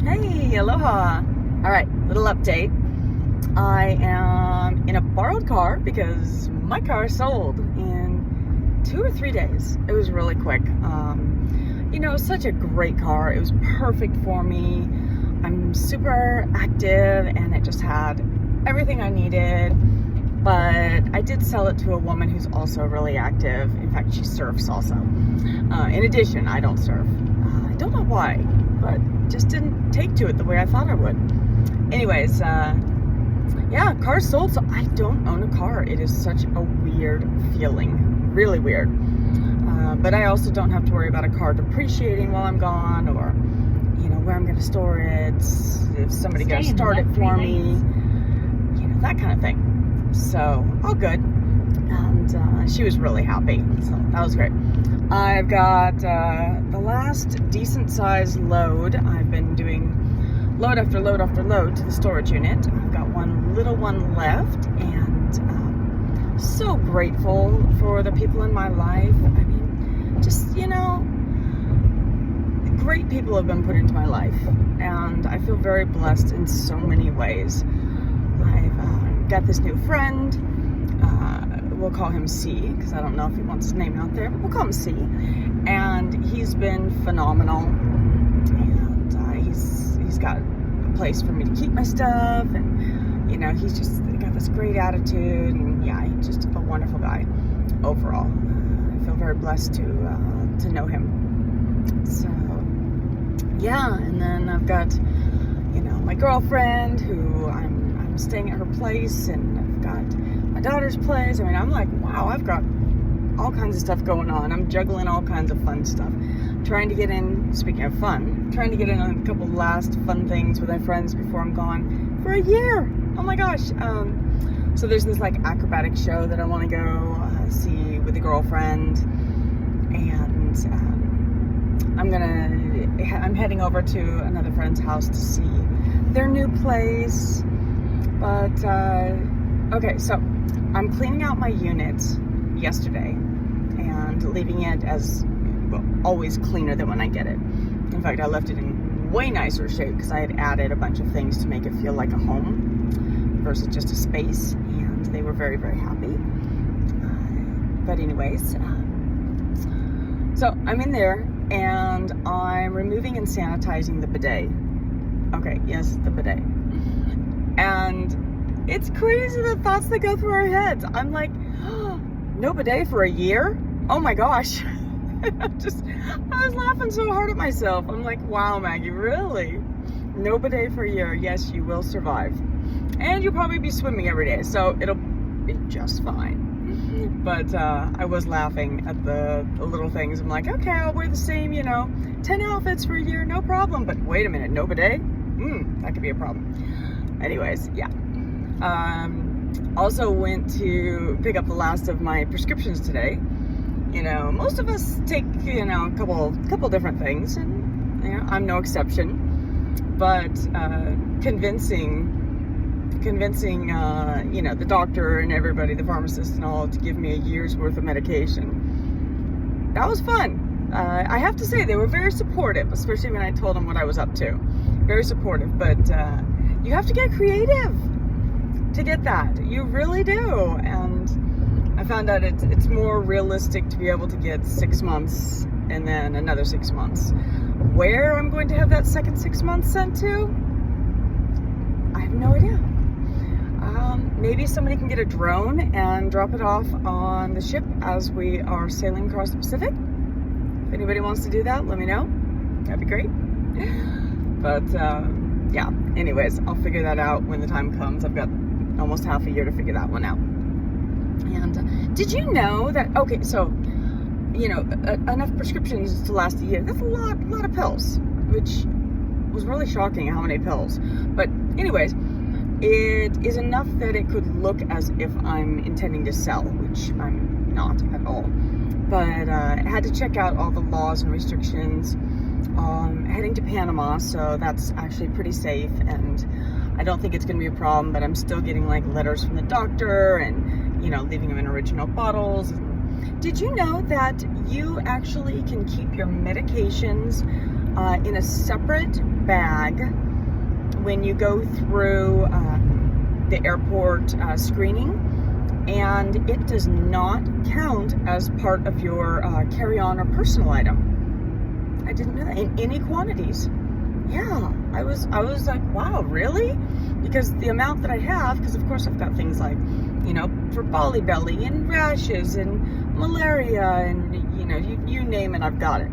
Hey, aloha. All right, little update. I am in a borrowed car because my car sold in 2 or 3 days. It was really quick. Such a great car. It was perfect for me. I'm super active and it just had everything I needed. But I did sell it to a woman who's also really active. In fact, she surfs also. In addition, I don't surf. I don't know why, but just didn't take to it the way I thought I would. Anyways, car sold, so I don't own a car. It is such a weird feeling, really weird. But I also don't have to worry about a car depreciating while I'm gone, or where I'm going to store it, if somebody going to start it for me, that kind of thing. So all good, and she was really happy, so that was great. I've got the last decent sized load. I've been doing load after load after load to the storage unit. I've got one little one left, and so grateful for the people in my life. I mean, just, great people have been put into my life, and I feel very blessed in so many ways. I've got this new friend. We'll call him C, because I don't know if he wants his name out there, but we'll call him C. And he's been phenomenal. And he's got a place for me to keep my stuff, and he's just got this great attitude, and he's just a wonderful guy overall. I feel very blessed to know him. So and then I've got my girlfriend who I'm staying at her place, and I've got my daughter's place. I mean, I'm like, wow, I've got all kinds of stuff going on. I'm juggling all kinds of fun stuff. Trying to get in, speaking of fun, trying to get in on a couple last fun things with my friends before I'm gone for a year. Oh my gosh. So there's this acrobatic show that I want to go see with a girlfriend, and I'm heading over to another friend's house to see their new place. But okay, so I'm cleaning out my unit yesterday and leaving it as always cleaner than when I get it. In fact, I left it in way nicer shape because I had added a bunch of things to make it feel like a home versus just a space, and they were very, very happy. But anyways, so I'm in there and I'm removing and sanitizing the bidet. Okay, yes, the bidet. And it's crazy the thoughts that go through our heads. I'm like, oh, no bidet for a year? Oh my gosh. I was laughing so hard at myself. I'm like, wow, Maggie, really? No bidet for a year. Yes, you will survive. And you'll probably be swimming every day, so it'll be just fine. But I was laughing at the little things. I'm like, okay, I'll wear the same, 10 outfits for a year, no problem. But wait a minute, no bidet? That could be a problem. Anyways, also went to pick up the last of my prescriptions today. Most of us take, a couple different things, and I'm no exception. But convincing, the doctor and everybody, the pharmacist and all, to give me a year's worth of medication. That was fun. I have to say, they were very supportive, especially when I told them what I was up to. Very supportive, but you have to get creative to get that. You really do. And I found out it's more realistic to be able to get 6 months and then another 6 months. Where I'm going to have that second 6 months sent to, I have no idea. Maybe somebody can get a drone and drop it off on the ship as we are sailing across the Pacific. If anybody wants to do that, let me know. That'd be great. But anyways, I'll figure that out when the time comes. I've got almost half a year to figure that one out. And did you know that, okay, so, enough prescriptions to last a year. That's a lot of pills, which was really shocking how many pills. But anyways, it is enough that it could look as if I'm intending to sell, which I'm not at all. But I had to check out all the laws and restrictions. Heading to Panama, so that's actually pretty safe, and I don't think it's going to be a problem. But I'm still getting letters from the doctor, and leaving them in original bottles. Did you know that you actually can keep your medications in a separate bag when you go through the airport screening, and it does not count as part of your carry-on or personal item. I didn't know that in any quantities. Yeah, I was like, wow, really? Because the amount that I have, because of course I've got things like, you know, for Bali belly and rashes and malaria and, you know, you name it, I've got it.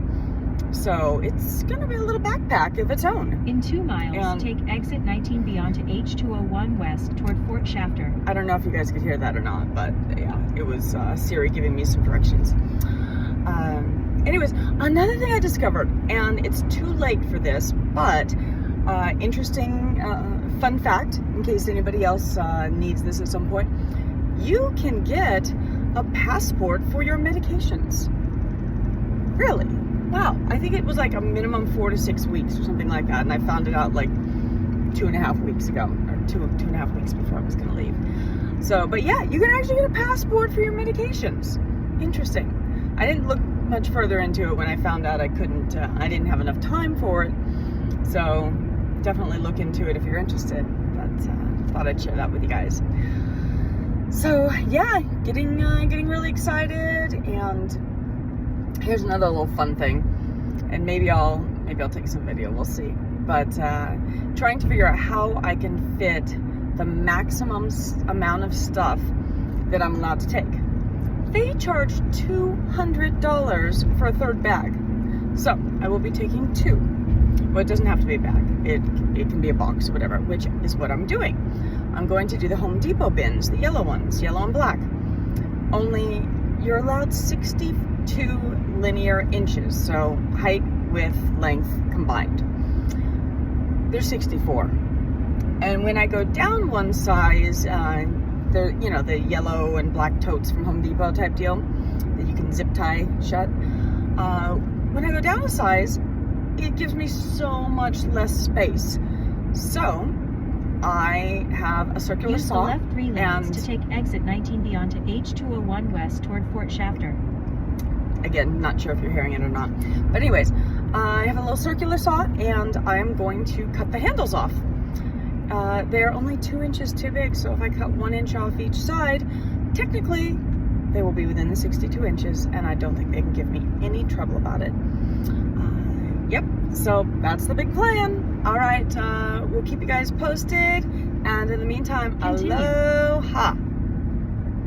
So it's going to be a little backpack of its own. In 2 miles, take exit 19B onto H201 West toward Fort Shafter. I don't know if you guys could hear that or not, but yeah, it was Siri giving me some directions. Anyways, another thing I discovered, and it's too late for this, but interesting fun fact, in case anybody else needs this at some point, you can get a passport for your medications. Really? Wow. I think it was like a minimum 4 to 6 weeks or something like that, and I found it out like 2.5 weeks ago, or two and a half weeks before I was going to leave. So, but yeah, you can actually get a passport for your medications. Interesting. I didn't look much further into it when I found out I couldn't, I didn't have enough time for it. So definitely look into it if you're interested, but thought I'd share that with you guys. So yeah, getting really excited. And here's another little fun thing, and maybe I'll take some video, we'll see. But trying to figure out how I can fit the maximum amount of stuff that I'm allowed to take. They charge $200 for a third bag. So I will be taking 2. Well, it doesn't have to be a bag. It can be a box or whatever, which is what I'm doing. I'm going to do the Home Depot bins, the yellow ones, yellow and black. Only you're allowed 62 linear inches, so height, width, length combined. They're 64. And when I go down one size, the, you know, the yellow and black totes from Home Depot type deal that you can zip tie shut. When I go down a size, it gives me so much less space. So I have a circular Use saw. the left 3 lanes to take exit 19B onto H201 West toward Fort Shafter. Again, not sure if you're hearing it or not. But anyways, I have a little circular saw, and I'm going to cut the handles off. They're only 2 inches too big, so if I cut 1 inch off each side, technically they will be within the 62 inches, and I don't think they can give me any trouble about it. Yep, so that's the big plan. All right, we'll keep you guys posted, and in the meantime, Continue. aloha.